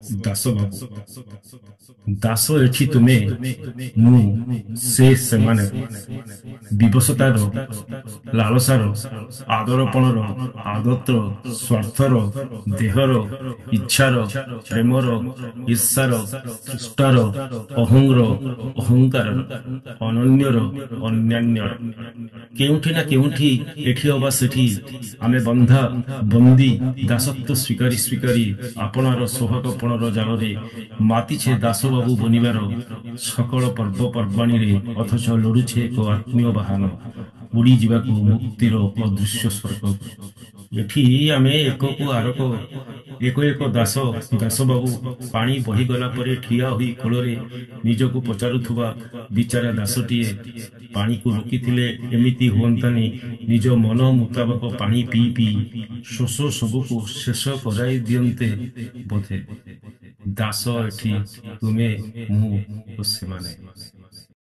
ଦାସ ବାବୁ ଦାସ ଏଠି ତୁମେ ମୁଁ ସେ ସେମାନେ ବିବଶତାର ଲାଳସାର ଆଦରପଣର ଆଦତ୍ର ସ୍ୱାର୍ଥର ଦେହର ଇଚ୍ଛାର ପ୍ରେମର ଈର୍ଷାର ତୃଷ୍ଣାର ଅହଂର ଅହଙ୍କାରର ଅନନ୍ୟର ଅନ୍ୟାନ୍ୟର କେଉଁଠି ନା କେଉଁଠି ଏଠି ଅବା ସେଠି ଆମେ ବନ୍ଧା ବନ୍ଦୀ ଦାସତ୍ୱ ସ୍ୱୀକାରୀ ସ୍ୱୀକାରୀ ଆପଣାର ସୋହାଗପଣର ଜାଲରେ ମାତିଛେ ଦାସବାବୁ ବନିବାର ସକଳ ପର୍ବପର୍ବାଣୀରେ ଅଥଚ ଲଢୁଛେ ଏକ ଆତ୍ମୀୟ ବାହନ ଉଡ଼ିଯିବାକୁ ମୁକ୍ତିର ଅଦୃଶ୍ୟ ସ୍ୱର୍ଗ। ଏଠି ଆମେ ଏକକୁ ଆରକ ଏକ ଏକ ଦାସବାବୁ ପାଣି ବହିଗଲା ପରେ ଠିଆ ହୋଇ କୋଳରେ ନିଜକୁ ପଚାରୁଥିବା ବିଚାରା ଦାସଟିଏ ପାଣିକୁ ରୋକିଥିଲେ ଏମିତି ହୁଅନ୍ତାନି ନିଜ ମନ ମୁତାବକ ପାଣି ପିଇ ପିଇ ଶୋଷ ସବୁକୁ ଶେଷ କରାଇ ଦିଅନ୍ତେ ବୋଧେ। ଦାସ ଏଠି ତୁମେ ମୁଁ ଓ ସେମାନେ।